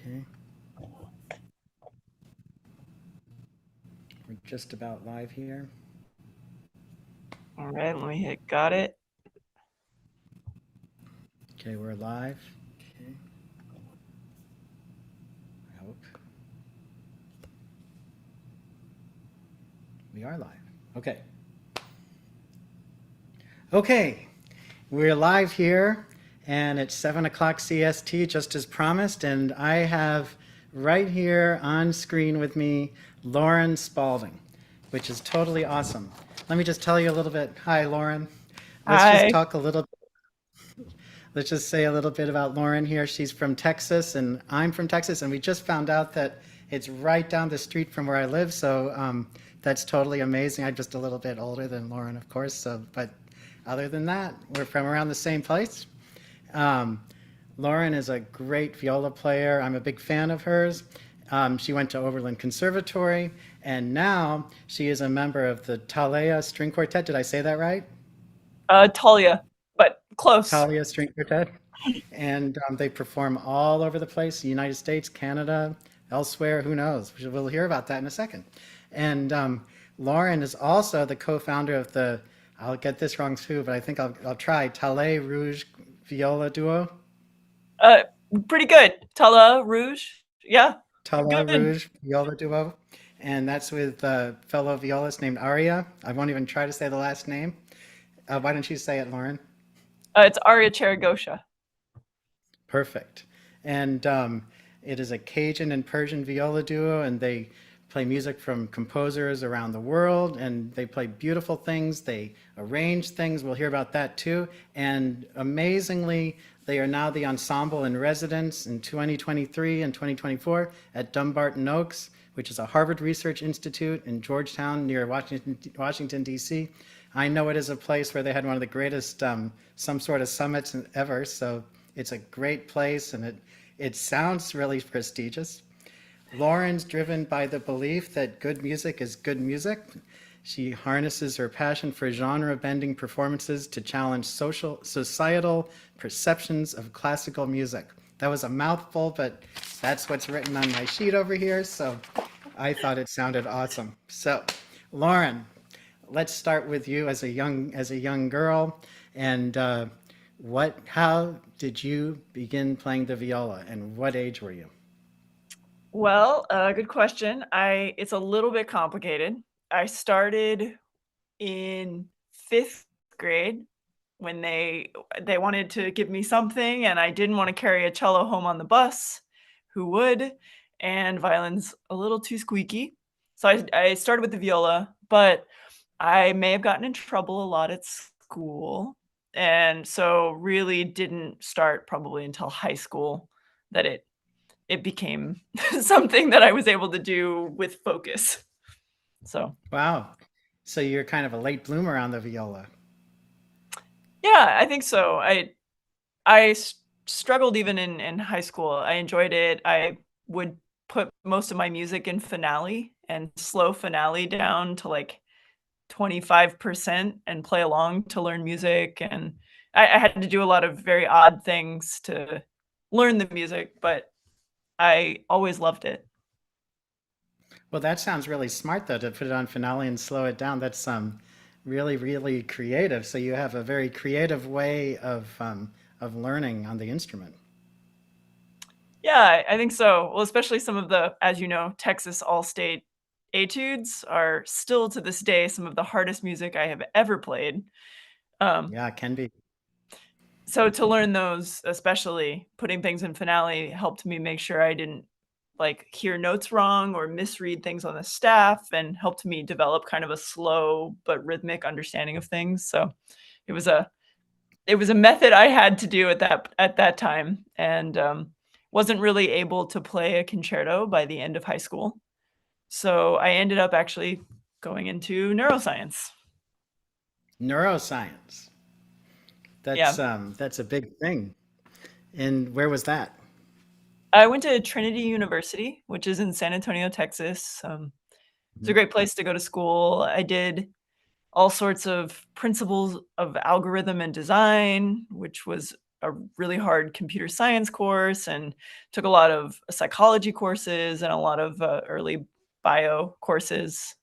Okay, we're just about live here. All right, let me hit got it. Okay, we're live. Okay, I hope we are live. Okay. Okay, we're live here, and it's 7 o'clock CST, just as promised. And I have right here on screen with me Lauren Spaulding, which is totally awesome. Let me just tell you a little bit. Hi, Lauren. Let's just Hi. talk a little. Let's just say a little bit about Lauren here. She's from Texas, and I'm from Texas, and we just found out that it's right down the street from where I live. So that's totally amazing. I'm just a little bit older than Lauren, of course. So, but other than that, we're from around the same place. Um, Lauren is a great viola player. I'm a big fan of hers. She went to Oberlin Conservatory, and now she is a member of the Talea String Quartet. Did I say that right? Talia, but close. Talia String Quartet. And they perform all over the place, the United States, Canada, elsewhere, who knows? We'll hear about that in a second. And Lauren is also the co-founder of the, I'll get this wrong too, but I think I'll try, Talais Rouge Viola Duo. Uh, Pretty good. Tala Rouge. Yeah, Talais good. Rouge Viola Duo. And that's with a fellow violist named Aria. I won't even try to say the last name. Why don't you say it, Lauren? It's Aria Cheragosha. Perfect. And it is a Cajun and Persian viola duo, and they play music from composers around the world, and they play beautiful things. They arrange things. We'll hear about that too. And amazingly, they are now the ensemble in residence in 2023 and 2024 at Dumbarton Oaks, which is a Harvard Research Institute in Georgetown near Washington, D.C. I know it is a place where they had one of the greatest some sort of summits ever, so it's a great place, and it sounds really prestigious. Lauren's driven by the belief that good music is good music. She harnesses her passion for genre-bending performances to challenge societal perceptions of classical music. That was a mouthful, but that's what's written on my sheet over here, so I thought it sounded awesome. So, Lauren, let's start with you as a young girl, and how did you begin playing the viola, and what age were you? Well, good question. It's a little bit complicated. I started in fifth grade when they wanted to give me something, and I didn't want to carry a cello home on the bus. Who would? And violin's a little too squeaky, so I started with the viola, but I may have gotten in trouble a lot at school, and so really didn't start probably until high school that it became something that I was able to do with focus. So, Wow. So you're kind of a late bloomer on the viola. yeah, I think so. I struggled even in high school. I enjoyed it. I would put most of my music in finale and slow finale down to like 25% and play along to learn music, and I had to do a lot of very odd things to learn the music, but I always loved it. Well, that sounds really smart though, to put it on finale and slow it down. That's really, really creative. So you have a very creative way of learning on the instrument. Yeah, I think so. Well, especially some of the, as you know, Texas All-State etudes are still to this day some of the hardest music I have ever played. Um, Yeah, it can be. so to learn those, especially putting things in finale, helped me make sure I didn't like hear notes wrong or misread things on the staff, and helped me develop kind of a slow but rhythmic understanding of things. So it was a it was a method I had to do at that time, and wasn't really able to play a concerto by the end of high school. So I ended up actually going into neuroscience. Neuroscience. Yeah. That's a big thing. And where was that? I went to Trinity University, which is in San Antonio, Texas. It's a great place to go to school. I did all sorts of principles of algorithm and design, which was a really hard computer science course and took a lot of psychology courses and a lot of early bio courses.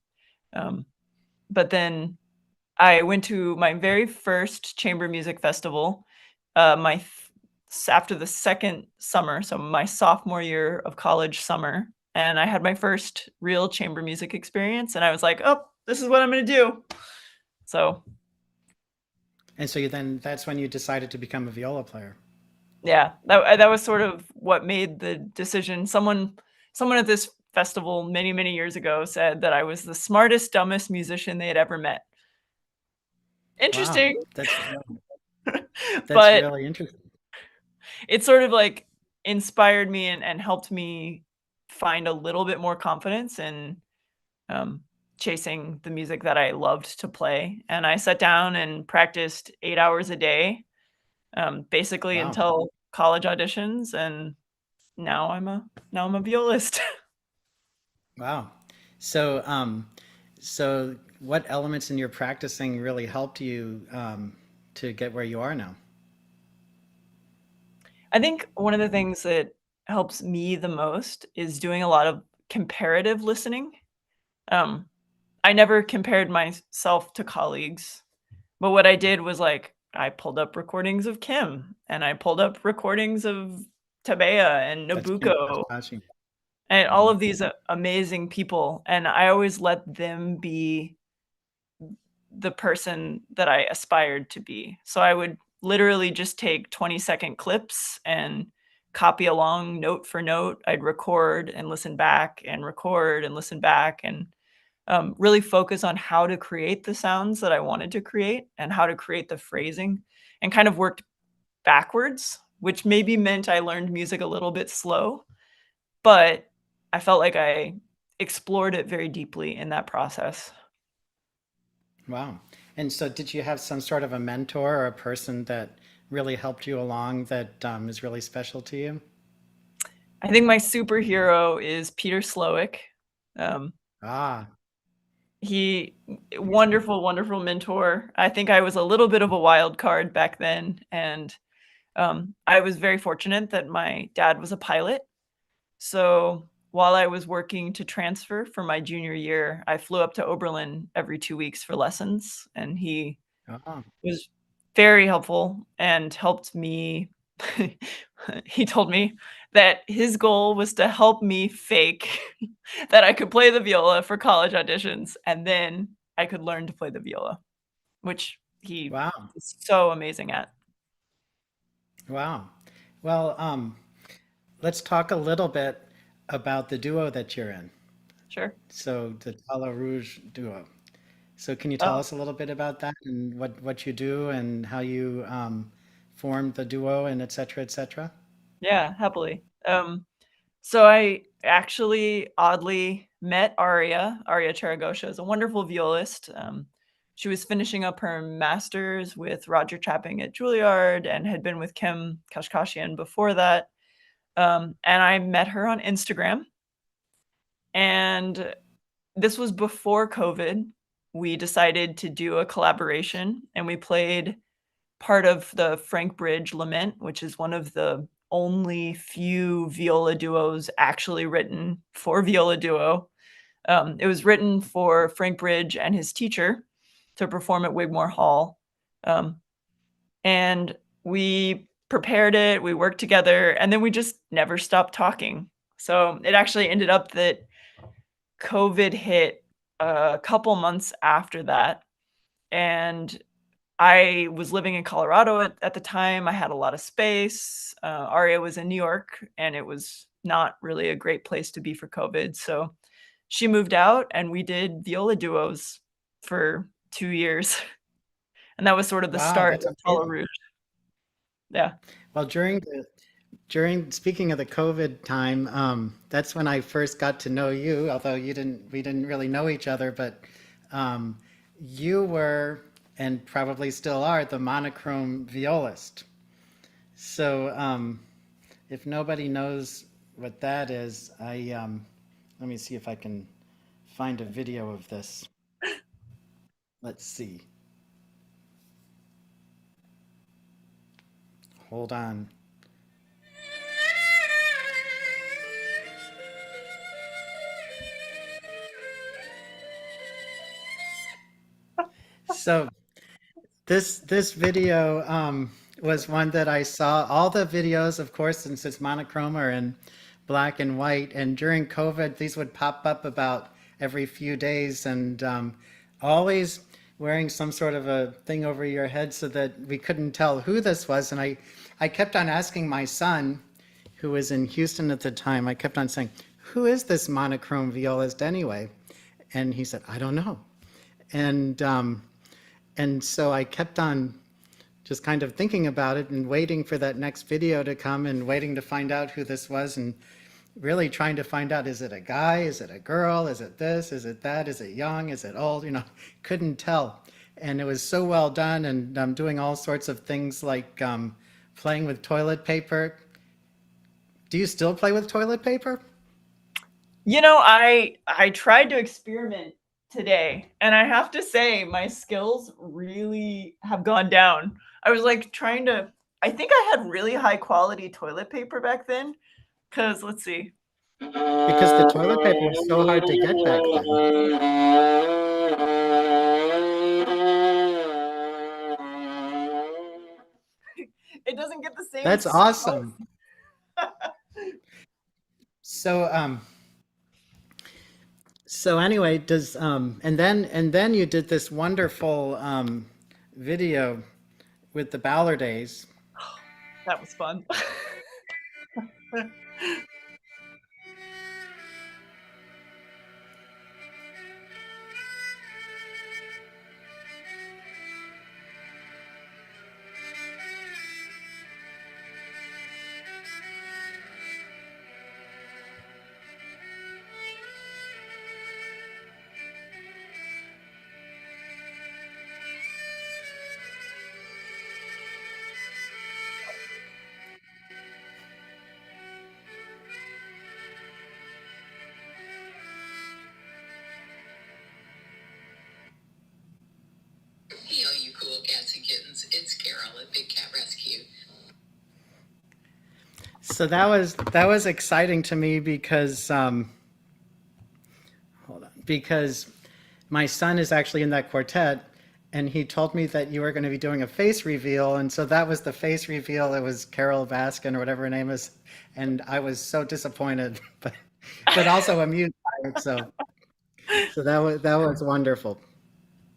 Um, but then I went to my very first chamber music festival, after the second summer, so my sophomore year of college summer, and I had my first real chamber music experience, and I was like, "Oh, this is what I'm gonna do." So, And so you then that's when you decided to become a viola player. yeah, that was sort of what made the decision. Someone at this festival many, many years ago said that I was the smartest, dumbest musician they had ever met. Wow, Interesting, that's but really interesting. it sort of, like, inspired me and helped me find a little bit more confidence in, um, chasing the music that I loved to play, and I sat down and practiced 8 hours a day, basically Wow, until college auditions, and now I'm a violist. wow. So, so what elements in your practicing really helped you to get where you are now? I think one of the things that helps me the most is doing a lot of comparative listening. Um, I never compared myself to colleagues. But what I did was, like, I pulled up recordings of Kim, and I pulled up recordings of Tabea and That's Kim Nabucco, Kashkashi. and all Hmm. of these amazing people, and I always let them be the person that I aspired to be. So I would literally just take 20-second clips and copy along note for note. I'd record and listen back and record and listen back and really focus on how to create the sounds that I wanted to create and how to create the phrasing and kind of worked backwards, which maybe meant I learned music a little bit slow, but I felt like I explored it very deeply in that process. Wow. And so, did you have some sort of a mentor or a person that really helped you along that is really special to you? I think my superhero is Peter Slowick. Um, Ah, he wonderful, wonderful mentor. I think I was a little bit of a wild card back then, and I was very fortunate that my dad was a pilot. So while I was working to transfer for my junior year, I flew up to Oberlin every 2 weeks for lessons, and he ah, was very helpful and helped me. He told me that his goal was to help me fake that I could play the viola for college auditions, and then I could learn to play the viola, which he wow, is so amazing at. wow. Well, let's talk a little bit about the duo that you're in. Sure. So, the Tala Rouge duo. So, can you tell Oh, us a little bit about that and what you do and how you formed the duo and et cetera, et cetera? yeah, happily. So I actually oddly met Aria Charagosha is a wonderful violist. She was finishing up her master's with Roger Chapping at Juilliard and had been with Kim Kashkashian before that. And I met her on Instagram, and this was before COVID. We decided to do a collaboration, and we played part of the Frank Bridge Lament, which is one of the only few viola duos actually written for viola duo. It was written for Frank Bridge and his teacher to perform at Wigmore Hall. Um, and we prepared it, we worked together, and then we just never stopped talking. So it actually ended up that COVID hit a couple months after that. And I was living in Colorado at the time. I had a lot of space. Aria was in New York, and it was not really a great place to be for COVID. So she moved out, and we did viola duos for 2 years, and that was sort of the Wow, start that's of Tala amazing. Rouge. Yeah. Well, during speaking of the COVID time, that's when I first got to know you. Although we didn't really know each other, but um, you were and probably still are the monochrome violist. So, if nobody knows what that is, let me see if I can find a video of this. Let's see. Hold on. So this video was one that I saw. All the videos, of course, since it's monochrome, are in black and white. And during COVID, these would pop up about every few days, and always wearing some sort of a thing over your head so that we couldn't tell who this was. And I kept on asking my son, who was in Houston at the time, I kept on saying, "Who is this monochrome violist anyway?" And he said, "I don't know." And so I kept on just kind of thinking about it and waiting for that next video to come and waiting to find out who this was and really trying to find out, is it a guy? Is it a girl? Is it this? Is it that? Is it young? Is it old? Couldn't tell. And it was so well done, and doing all sorts of things like playing with toilet paper. Do you still play with toilet paper? I tried to experiment today, and I have to say my skills really have gone down. I was like trying to I think I had really high quality toilet paper back then, cuz let's see. Because the toilet paper was so hard to get back then. It doesn't get the same That's awesome. So so anyway, does and then you did this wonderful video with the Ballardays. That was fun. Hey, all you cool cats and kittens. It's Carol at Big Cat Rescue. So that was exciting to me because hold on, because my son is actually in that quartet, and he told me that you were going to be doing a face reveal, and so that was the face reveal. It was Carol Baskin or whatever her name is, and I was so disappointed, but also amused by it. So that was wonderful.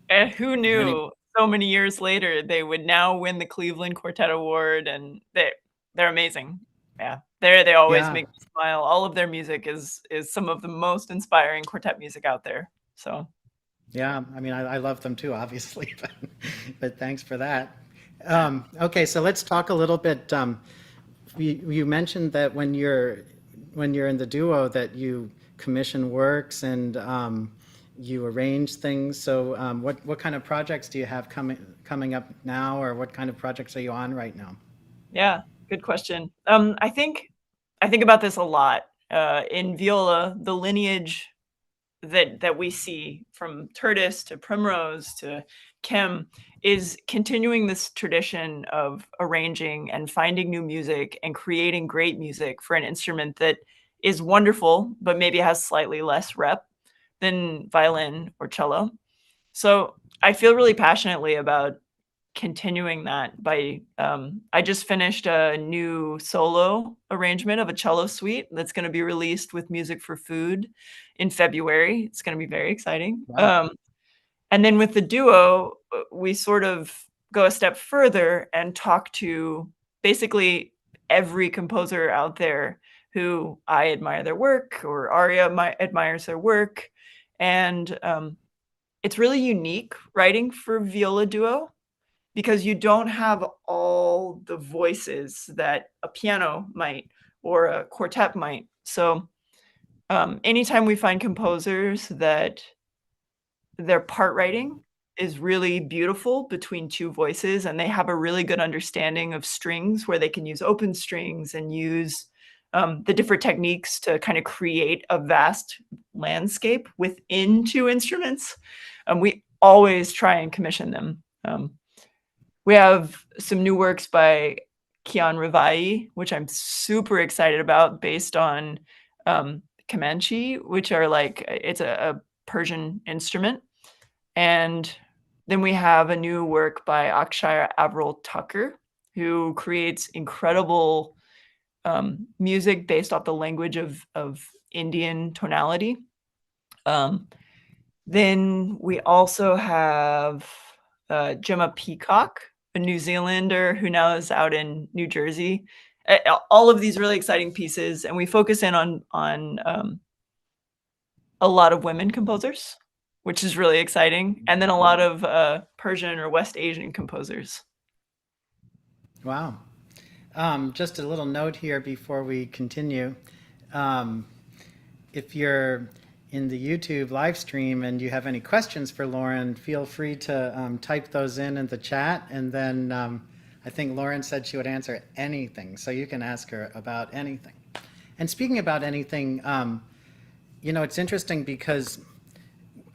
And who Any, knew so many years later they would now win the Cleveland Quartet Award, and they're amazing. Yeah. They always yeah, make me smile. All of their music is some of the most inspiring quartet music out there. So, yeah. I mean, I love them too, obviously, but thanks for that. Okay, so let's talk a little bit. You mentioned that when you're in the duo that you commission works and you arrange things. So what kind of projects do you have coming up now, or what kind of projects are you on right now? yeah, good question. I think about this a lot. In viola, the lineage that we see from Tertis to Primrose to Kim is continuing this tradition of arranging and finding new music and creating great music for an instrument that is wonderful, but maybe has slightly less rep than violin or cello. So I feel really passionately about continuing that by I just finished a new solo arrangement of a cello suite that's going to be released with Music for Food in February. It's going to be very exciting. Wow. And then with the duo, we sort of go a step further and talk to basically every composer out there who I admire their work or Aria admires their work. And it's really unique writing for viola duo because you don't have all the voices that a piano might or a quartet might. So anytime we find composers that their part writing is really beautiful between two voices and they have a really good understanding of strings where they can use open strings and use the different techniques to kind of create a vast landscape within two instruments. We always try and commission them. We have some new works by Kian Rivai, which I'm super excited about, based on Comanche, which are like, it's a Persian instrument. And then we have a new work by Akshaya Avril Tucker, who creates incredible music based off the language of Indian tonality. Then we also have Gemma Peacock, a New Zealander who now is out in New Jersey. All of these really exciting pieces, and we focus in on a lot of women composers, which is really exciting, and then a lot of Persian or West Asian composers. Wow. Just a little note here before we continue. If you're in the YouTube live stream and you have any questions for Lauren, feel free to type those in the chat. And then I think Lauren said she would answer anything. So you can ask her about anything. And speaking about anything, it's interesting because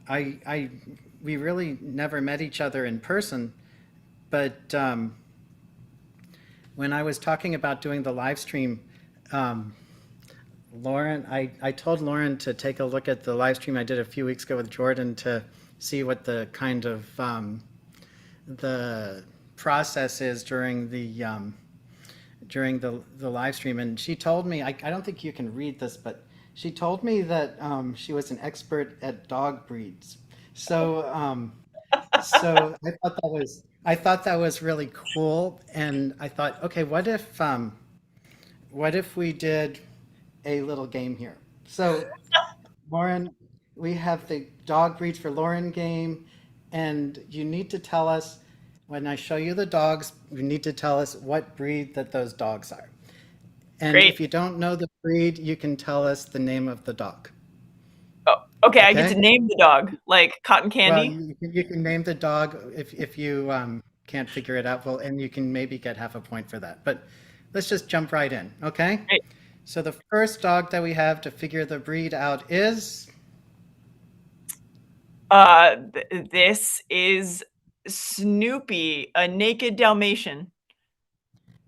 we really never met each other in person. But when I was talking about doing the live stream, Lauren, I told Lauren to take a look at the live stream I did a few weeks ago with Jordan to see what the kind of the process is during the live stream. And she told me, I don't think you can read this, but she told me that she was an expert at dog breeds. So so I thought that was really cool, and I thought, okay, what if we did a little game here? So, Lauren, we have the dog breeds for Lauren game, and you need to tell us when I show you the dogs. You need to tell us what breed that those dogs are. And Great. if you don't know the breed, you can tell us the name of the dog. Oh, okay. I get Okay? to name the dog, like Cotton Well, Candy. you can name the dog if you can't figure it out. Well, and you can maybe get half a point for that. But let's just jump right in, okay? Great. So the first dog that we have to figure the breed out is This is Snoopy, a naked Dalmatian.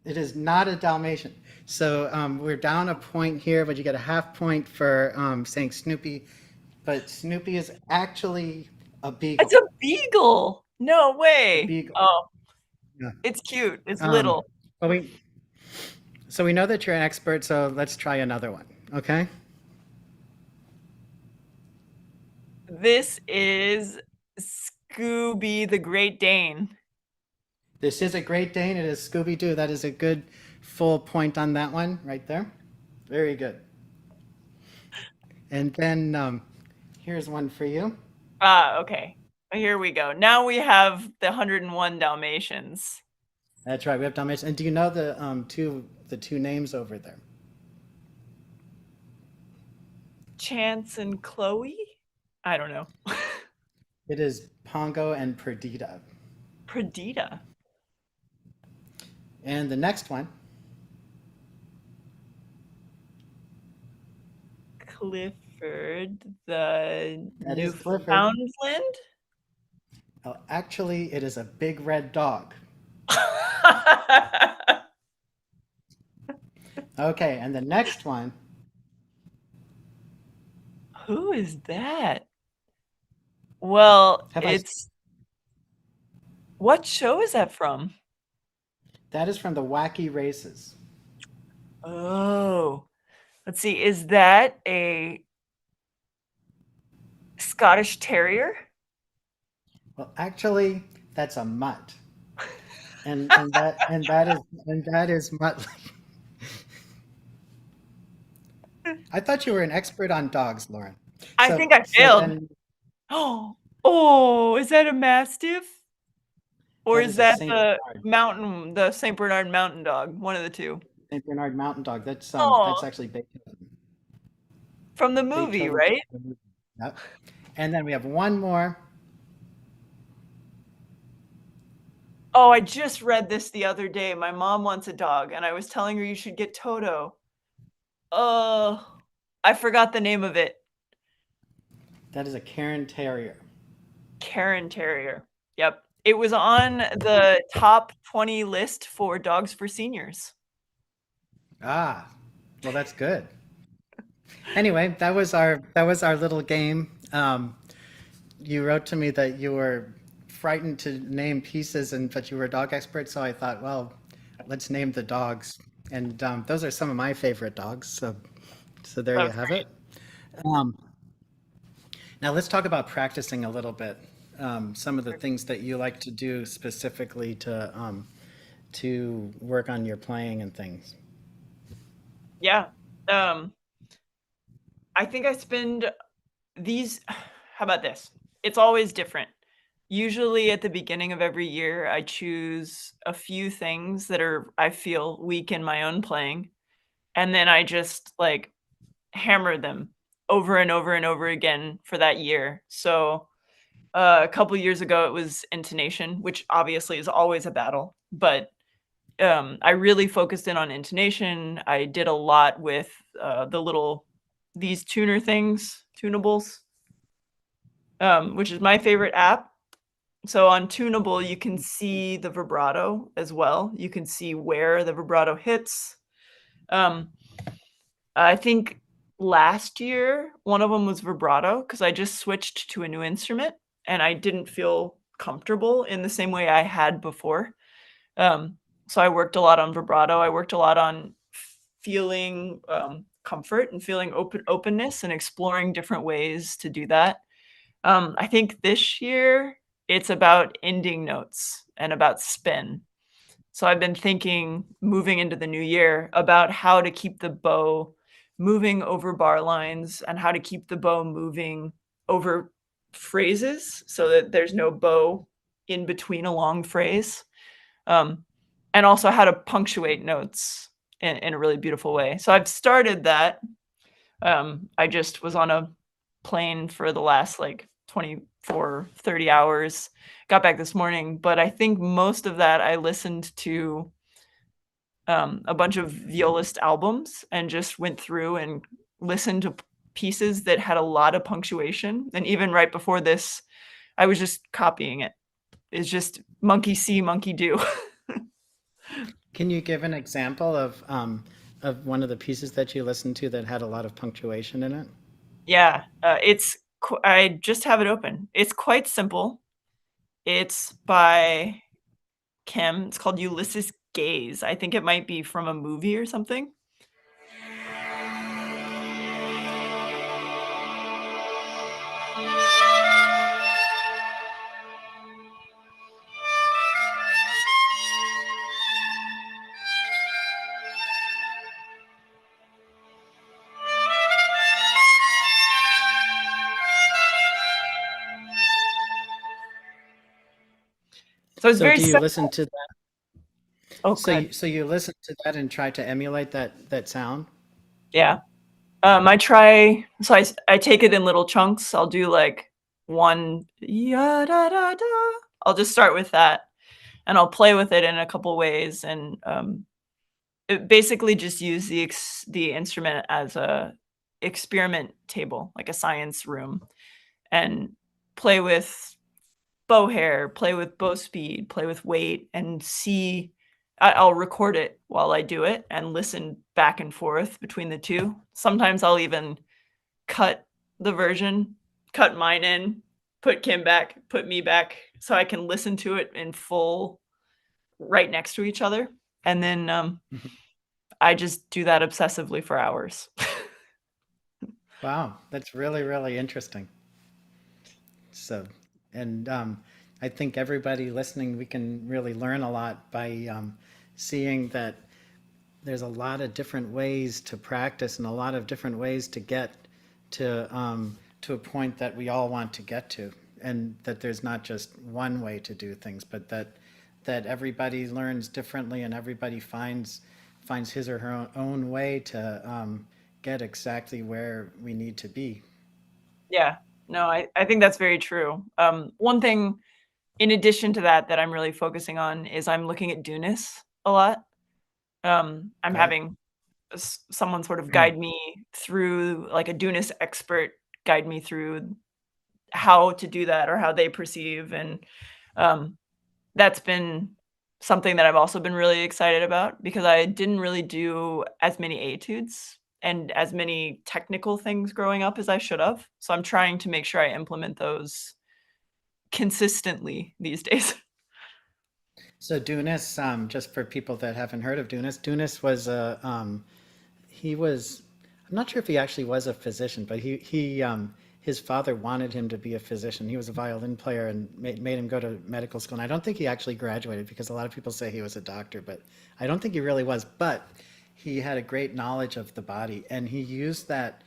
it is not a Dalmatian. So we're down a point here, but you get a half point for saying Snoopy. But Snoopy is actually a beagle. It's a beagle. No way. A beagle. Oh, Yeah. it's cute. It's Um, little. but so we know that you're an expert. So let's try another one, okay? This is Scooby the Great Dane. This is a Great Dane. It is Scooby Doo. That is a good full point on that one right there. Very good. And then here's one for you. Okay. Here we go. Now we have the 101 Dalmatians. That's right. We have Dalmatian. And do you know the two names over there? Chance and Chloe? I don't know. It is Pongo and Perdita. Perdita. And the next one, Clifford the that is Clifford. Newfoundland? Oh, actually, it is a big red dog. Okay, and the next one, Who is that? Well, have I? what show is that from? That is from the Wacky Races. Oh, let's see. Is that a Scottish Terrier? Well, actually, that's a mutt. And that is Muttley. I thought you were an expert on dogs, Lauren. I think I failed. Then Oh, is that a Mastiff? Or That is is a that Saint the Bernard. the Saint Bernard mountain dog? One of the two. Saint Bernard Mountain Dog. That's Oh, actually Beethoven. from the movie, Beethoven. right? Yep. And then we have one more. Oh, I just read this the other day. My mom wants a dog, and I was telling her you should get Toto. I forgot the name of it. That is a Cairn Terrier. Cairn Terrier. Yep. It was on the top 20 list for dogs for seniors. Ah, well, that's good. Anyway, that was our little game. You wrote to me that you were frightened to name pieces, and but you were a dog expert, so I thought, well, let's name the dogs. And those are some of my favorite dogs. So there you That's have great. it. Um, Now let's talk about practicing a little bit. Some of the things that you like to do specifically to work on your playing and things. Yeah. Um, I think I spend these how about this? It's always different. Usually at the beginning of every year, I choose a few things that are I feel weak in my own playing, and then I just like hammer them over and over and over again for that year. So a couple years ago, it was intonation, which obviously is always a battle, but I really focused in on intonation. I did a lot with the little these tuner things, tunables, which is my favorite app. So on Tunable, you can see the vibrato as well. You can see where the vibrato hits. Um, I think last year one of them was vibrato because I just switched to a new instrument and I didn't feel comfortable in the same way I had before. Um, so I worked a lot on vibrato. I worked a lot on feeling comfort and feeling openness and exploring different ways to do that. I think this year it's about ending notes and about spin. So I've been thinking moving into the new year about how to keep the bow moving over bar lines and how to keep the bow moving over phrases so that there's no bow in between a long phrase. Um, and also how to punctuate notes in a really beautiful way. So I've started that. I just was on a plane for the last like 24, 30 hours. Got back this morning, but I think most of that I listened to a bunch of violist albums and just went through and listened to pieces that had a lot of punctuation. And even right before this, I was just copying it. It's just monkey see, monkey do. Can you give an example of one of the pieces that you listened to that had a lot of punctuation in it? Yeah, I just have it open. It's quite simple. It's by Kim. It's called Ulysses Gaze. I think it might be from a movie or something. So it's So very do you listen simple. to that? Oh, So good. you listen to that and try to emulate that sound? Yeah. I try so I take it in little chunks. I'll do, like, 1 "ya da da da." I'll just start with that, and I'll play with it in a couple ways, and, it basically just use the instrument as a experiment table, like a science room, and play with bow hair, play with bow speed, play with weight, and see I'll record it while I do it and listen back and forth between the 2. Sometimes I'll even cut the version, cut mine in, put Kim back, put me back, so I can listen to it in full right next to each other, and then, I just do that obsessively for hours. Wow, that's really, really interesting. So, and I think everybody listening, we can really learn a lot by seeing that there's a lot of different ways to practice and a lot of different ways to get to a point that we all want to get to, and that there's not just one way to do things, but that everybody learns differently and everybody finds his or her own way to get exactly where we need to be. Yeah. No, I think that's very true. One thing in addition to that that I'm really focusing on is I'm looking at Dunas a lot. I'm Okay. having someone sort of guide me through, like a Dunas expert guide me through how to do that or how they perceive. And that's been something that I've also been really excited about because I didn't really do as many etudes and as many technical things growing up as I should have. So I'm trying to make sure I implement those consistently these days. So Dunas, just for people that haven't heard of Dunas, Dunas was a he was, I'm not sure if he actually was a physician, but his father wanted him to be a physician. He was a violin player and made him go to medical school. And I don't think he actually graduated because a lot of people say he was a doctor, but I don't think he really was. But he had a great knowledge of the body, and he used that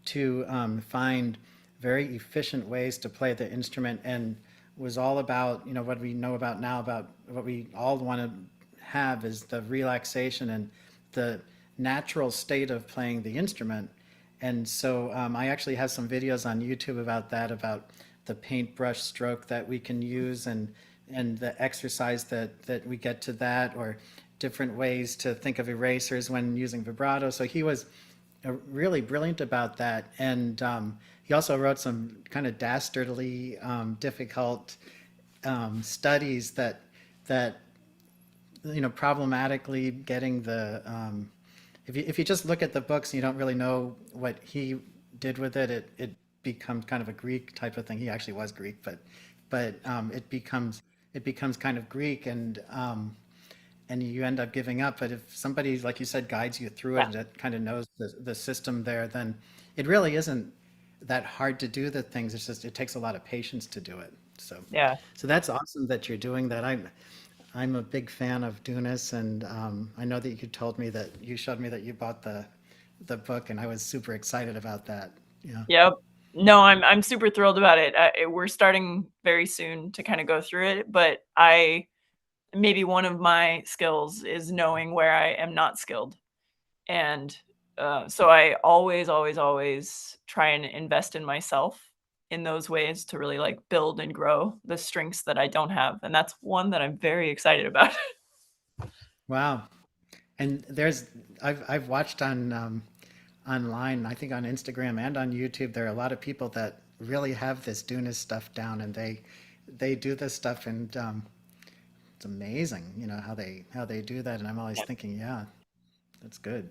to find very efficient ways to play the instrument, and was all about, you know, what we know about now, about what we all want to have is the relaxation and the natural state of playing the instrument. And so I actually have some videos on YouTube about that, about the paintbrush stroke that we can use, and the exercise that we get to that, or different ways to think of erasers when using vibrato. So he was really brilliant about that. And he also wrote some kind of dastardly, difficult studies that you know, problematically getting the if you just look at the books and you don't really know what he did with it, it becomes kind of a Greek type of thing. He actually was Greek, but it becomes kind of Greek, and you end up giving up. But if somebody, like you said, guides you through Yeah. it, that kind of knows the system there, then it really isn't that hard to do the things. It's just it takes a lot of patience to do it. Yeah. So that's awesome that you're doing that. I'm a big fan of Dunas, and I know that you told me that you showed me that you bought the book, and I was super excited about that. Yeah. Yep. No, I'm super thrilled about it. We're starting very soon to kind of go through it, but I maybe one of my skills is knowing where I am not skilled. And so I always, always, always try and invest in myself in those ways to really like build and grow the strengths that I don't have. And that's one that I'm very excited about. Wow. And I've watched on online, I think on Instagram and on YouTube, there are a lot of people that really have this Dunas stuff down, and they do this stuff, and it's amazing, you know, how they do that. And I'm always thinking, yeah, that's good.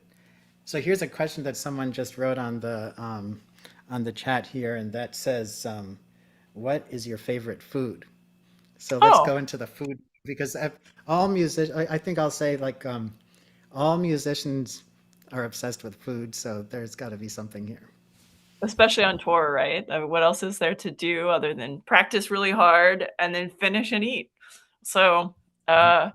So here's a question that someone just wrote on the chat here, and that says, "What is your favorite food?" So let's Oh, go into the food, because all music, I think I'll say, like, all musicians are obsessed with food, so there's got to be something here. especially on tour, right? I mean, what else is there to do other than practice really hard and then finish and eat? So, uh,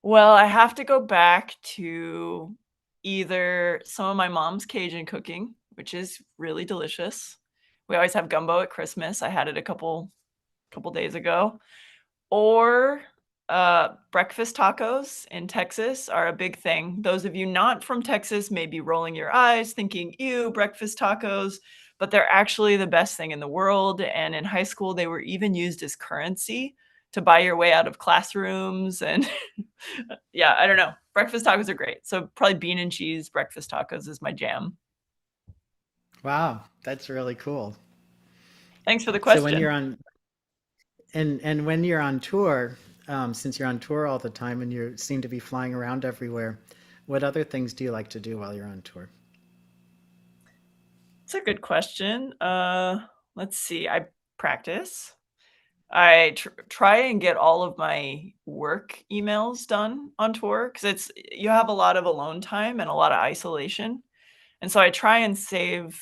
well, I have to go back to either some of my mom's Cajun cooking, which is really delicious. We always have gumbo at Christmas. I had it a couple days ago. Or, breakfast tacos in Texas are a big thing. Those of you not from Texas may be rolling your eyes thinking, "Ew, breakfast tacos," but they're actually the best thing in the world, and in high school, they were even used as currency to buy your way out of classrooms, and yeah, I don't know. Breakfast tacos are great. So probably bean and cheese breakfast tacos is my jam. Wow, that's really cool. Thanks for the So when question. you're on and when you're on tour, since you're on tour all the time and you seem to be flying around everywhere, what other things do you like to do while you're on tour? It's a good question. Let's see. I practice. I try and get all of my work emails done on tour because it's you have a lot of alone time and a lot of isolation, and so I try and save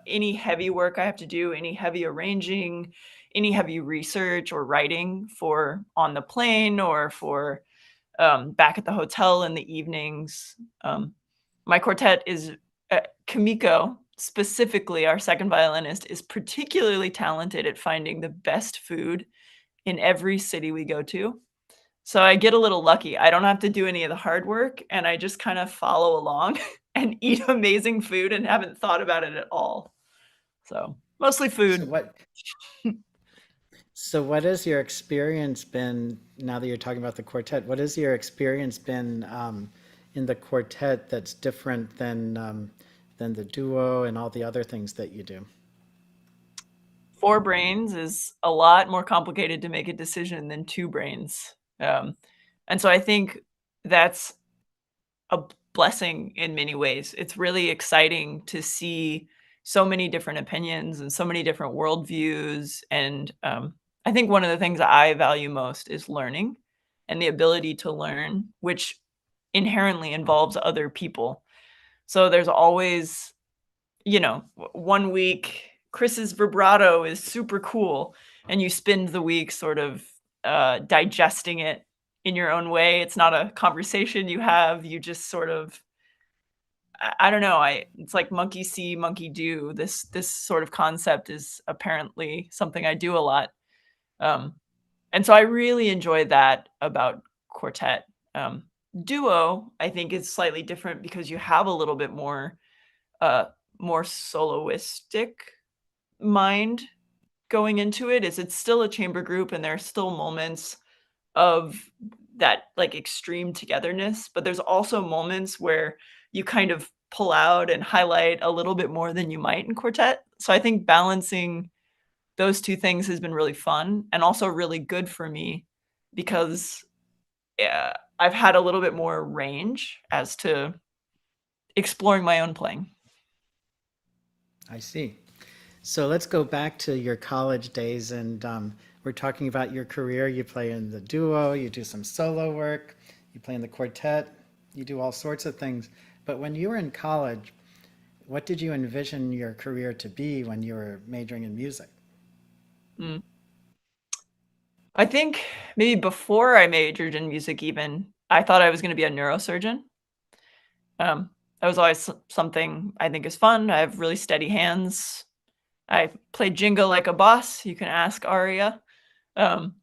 any heavy work I have to do, any heavy arranging, any heavy research or writing for on the plane or for back at the hotel in the evenings. My quartet is Kamiko, specifically, our second violinist, is particularly talented at finding the best food in every city we go to. So I get a little lucky. I don't have to do any of the hard work, and I just kind of follow along and eat amazing food and haven't thought about it at all. So mostly So food. what has your experience been now that you're talking about the quartet? What has your experience been in the quartet that's different than the duo and all the other things that you do? 4 brains is a lot more complicated to make a decision than 2 brains. And so I think that's a blessing in many ways. It's really exciting to see so many different opinions and so many different worldviews. And I think one of the things I value most is learning and the ability to learn, which inherently involves other people. So there's always, one week Chris's vibrato is super cool, and you spend the week sort of digesting it in your own way. It's not a conversation you have. You just sort of, I don't know. It's like monkey see, monkey do. This sort of concept is apparently something I do a lot, um, and so I really enjoy that about quartet. Um, Duo, I think, is slightly different because you have a little bit uh, more soloistic mind going into it. Is it's still a chamber group and there are still moments of that like extreme togetherness, but there's also moments where you kind of pull out and highlight a little bit more than you might in quartet. So I think balancing those two things has been really fun and also really good for me because I've had a little bit more range as to exploring my own playing. I see. So let's go back to your college days, and we're talking about your career. You play in the duo, you do some solo work, you play in the quartet, you do all sorts of things. But when you were in college, what did you envision your career to be when you were majoring in music? Mm. I think maybe before I majored in music even, I thought I was gonna be a neurosurgeon. That was always something I think is fun. I have really steady hands. I play Jenga like a boss. You can ask Aria. Um,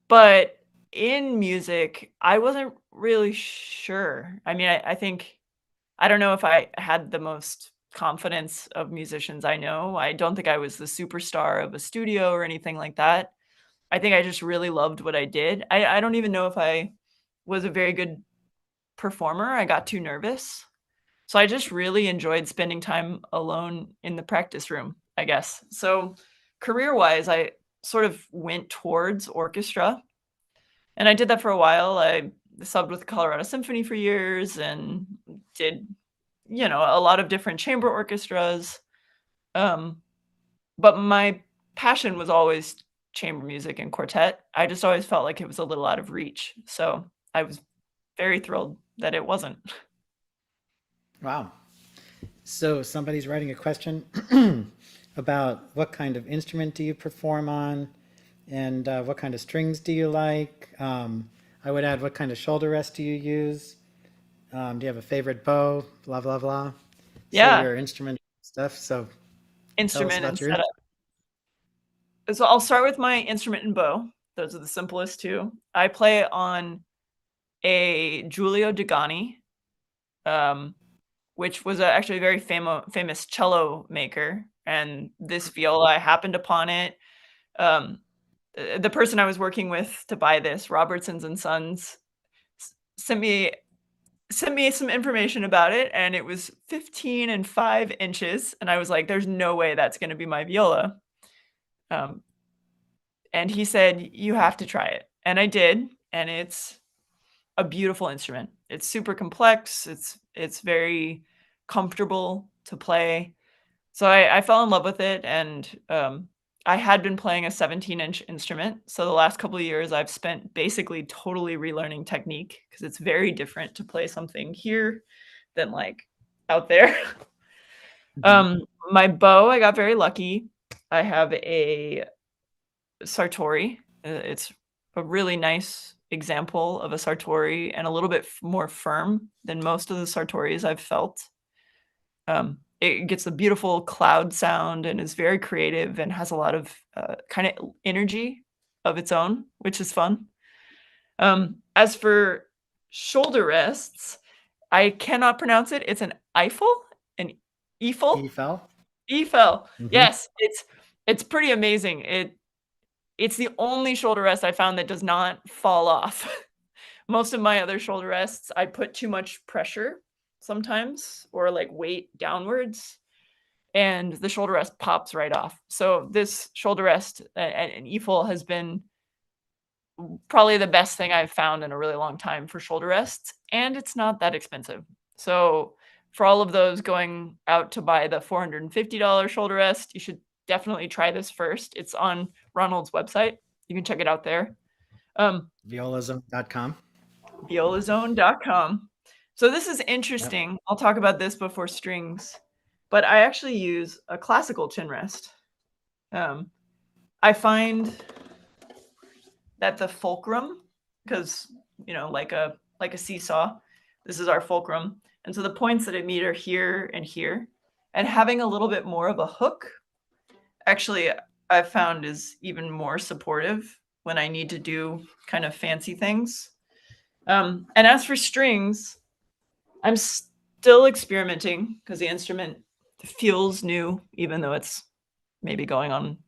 but in music, I wasn't really sure. I mean, I think I don't know if I had the most confidence of musicians I know. I don't think I was the superstar of a studio or anything like that. I think I just really loved what I did. I don't even know if I was a very good performer. I got too nervous. So I just really enjoyed spending time alone in the practice room, I guess. So career-wise, I sort of went towards orchestra, and I did that for a while. I subbed with the Colorado Symphony for years and did, a lot of different chamber orchestras. Um, but my passion was always chamber music and quartet. I just always felt like it was a little out of reach. So I was very thrilled that it wasn't. Wow. So somebody's writing a question about what kind of instrument do you perform on, and what kind of strings do you like? I would add, what kind of shoulder rest do you use? Do you have a favorite bow? Blah, blah, blah. So Yeah, your instrument stuff. So tell us instrument about and your setup. So I'll start with my instrument and bow. Those are the simplest two. I play on a Giulio Degani, um, which was actually a very famous cello maker. And this viola, I happened upon it. Um, the person I was working with to buy this, Robertsons and Sons, sent me some information about it, and it was 15 and 5 inches, and I was like, "There's no way that's going to be my viola." Um, and he said, "You have to try it," and I did, and it's a beautiful instrument. It's super complex. It's very comfortable to play. So I fell in love with it, and I had been playing a 17-inch instrument. So the last couple of years, I've spent basically totally relearning technique because it's very different to play something here than like out there. Mhm. My bow, I got very lucky. I have a Sartori. It's a really nice example of a Sartori and a little bit more firm than most of the Sartoris I've felt. It gets a beautiful cloud sound and is very creative and has a lot of kind of energy of its own, which is fun. As for shoulder rests, I cannot pronounce it. It's an Eiffel, an Eiffel, EFL? Eiffel. Hmm. Yes, it's pretty amazing. It's the only shoulder rest I found that does not fall off. Most of my other shoulder rests, I put too much pressure sometimes or like weight downwards. and the shoulder rest pops right off. So this shoulder rest and EFOL has been probably the best thing I've found in a really long time for shoulder rests, and it's not that expensive. So for all of those going out to buy the $450 shoulder rest, you should definitely try this first. It's on Ronald's website. You can check it out there. Violazone.com. Violazone.com. So this is interesting. I'll talk about this before strings, but I actually use a classical chin rest. I find that the fulcrum, because like a seesaw, this is our fulcrum, and so the points that I meet are here and here, and having a little bit more of a hook, actually, I've found is even more supportive when I need to do kind of fancy things. And as for strings, I'm still experimenting because the instrument feels new, even though it's maybe going on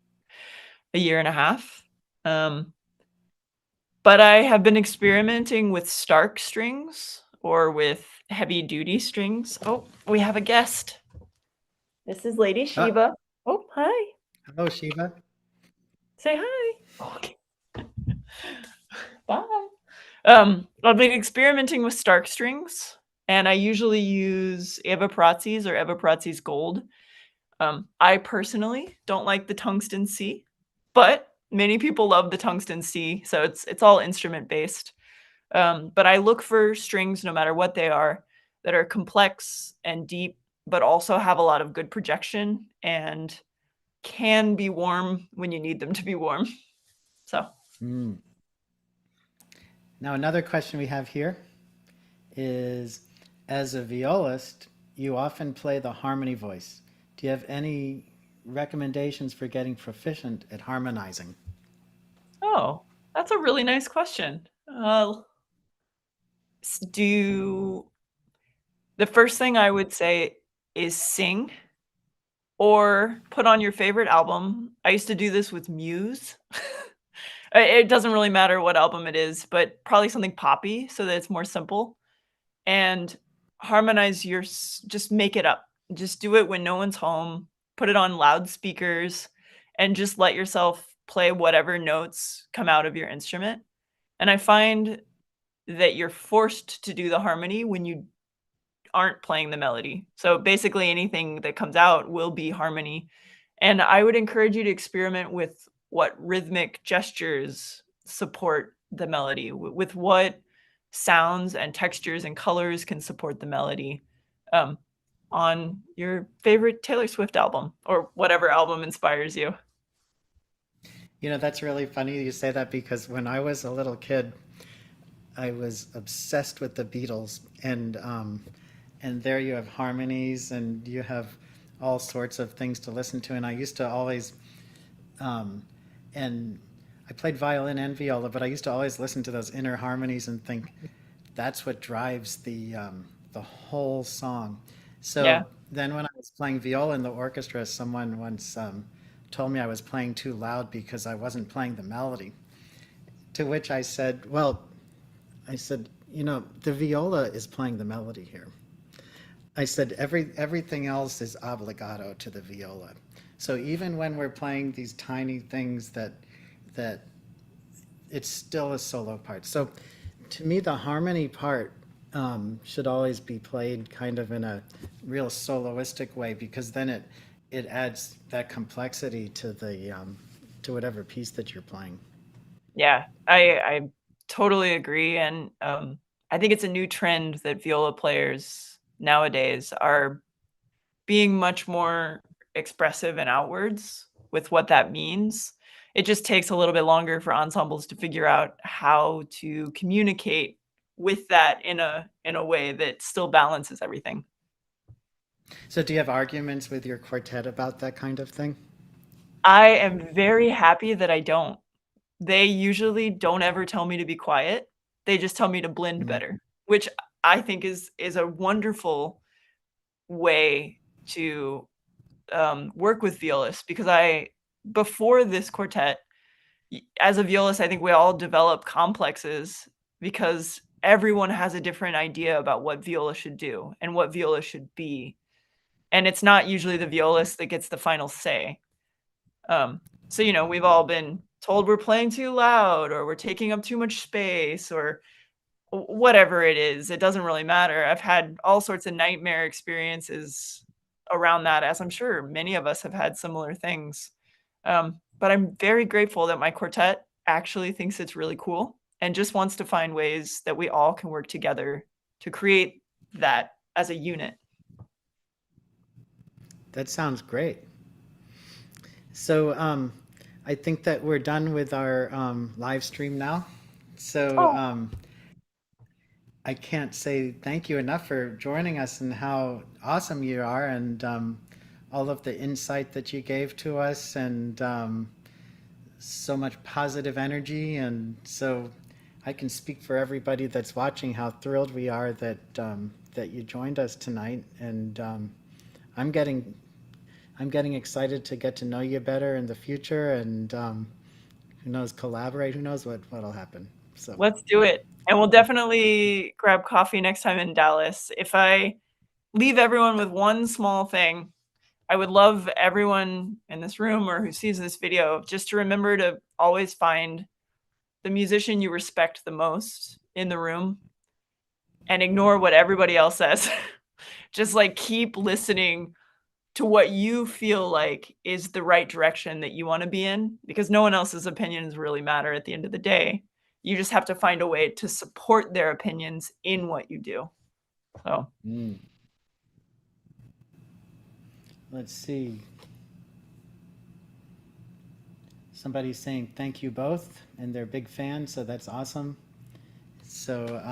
a year and a half. But I have been experimenting with Stark strings or with heavy duty strings. Oh, we have a guest. This is Lady Shiva. Oh, hi. Hello, Shiva. Say hi. Okay. Bye. I've been experimenting with Stark strings, and I usually use Eva Prazzi's or Eva Prazzi's Gold. I personally don't like the tungsten C, but many people love the tungsten C, so it's all instrument based. But I look for strings, no matter what they are, that are complex and deep, but also have a lot of good projection and can be warm when you need them to be warm. So. Now, another question we have here is, as a violist, you often play the harmony voice. Do you have any recommendations for getting proficient at harmonizing? Oh, that's a really nice question. The first thing I would say is sing or put on your favorite album. I used to do this with Muse. It doesn't really matter what album it is, but probably something poppy so that it's more simple. And harmonize just make it up. Just do it when no one's home. Put it on loudspeakers and just let yourself play whatever notes come out of your instrument. And I find that you're forced to do the harmony when you aren't playing the melody. So basically anything that comes out will be harmony. And I would encourage you to experiment with what rhythmic gestures support the melody, with what sounds and textures and colors can support the melody on your favorite Taylor Swift album or whatever album inspires you. That's really funny you say that, because when I was a little kid, I was obsessed with the Beatles, and there you have harmonies and you have all sorts of things to listen to. And I used to always, and I played violin and viola, but I used to always listen to those inner harmonies and think that's what drives the whole song. So Yeah. then when I was playing viola in the orchestra, someone once told me I was playing too loud because I wasn't playing the melody. To which I said, the viola is playing the melody here. I said, everything else is obligato to the viola. So even when we're playing these tiny things that it's still a solo part. So to me, the harmony part should always be played kind of in a real soloistic way, because then it adds that complexity to the to whatever piece that you're playing. Yeah, I totally agree. And I think it's a new trend that viola players nowadays are being much more expressive and outwards with what that means. It just takes a little bit longer for ensembles to figure out how to communicate with that in a way that still balances everything. So do you have arguments with your quartet about that kind of thing? I am very happy that I don't. They usually don't ever tell me to be quiet. They just tell me to blend better, which I think is a wonderful way to work with violists, because before this quartet, as a violist, I think we all develop complexes because everyone has a different idea about what viola should do and what viola should be. And it's not usually the violist that gets the final say. So, you know, we've all been told we're playing too loud or we're taking up too much space or whatever it is. It doesn't really matter. I've had all sorts of nightmare experiences around that, as I'm sure many of us have had similar things. But I'm very grateful that my quartet actually thinks it's really cool and just wants to find ways that we all can work together to create that as a unit. That sounds great. So I think that we're done with our live stream now. So Oh, I can't say thank you enough for joining us and how awesome you are and all of the insight that you gave to us and so much positive energy. And so I can speak for everybody that's watching how thrilled we are that that you joined us tonight. And I'm getting I'm getting excited to get to know you better in the future. And who knows, collaborate. Who knows what'll happen. So. let's do it. And we'll definitely grab coffee next time in Dallas. If I leave everyone with one small thing, I would love everyone in this room or who sees this video just to remember to always find the musician you respect the most in the room and ignore what everybody else says. Just like keep listening to what you feel like is the right direction that you want to be in, because no one else's opinions really matter at the end of the day. You just have to find a way to support their opinions in what you do. So Mm. Let's see. Somebody's saying thank you both, and they're big fans, so that's awesome. So,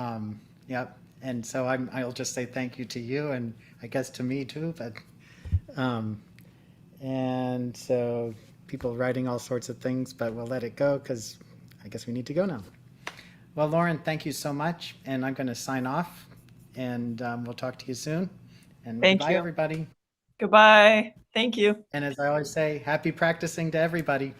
yeah, and so I'll just say thank you to you, and I guess to me too. But, um, and so people writing all sorts of things, but we'll let it go because I guess we need to go now. Well, Lauren, thank you so much, and I'm going to sign off, and we'll talk to you soon. And thank goodbye, you. everybody. Goodbye. Thank you. And as I always say, happy practicing to everybody.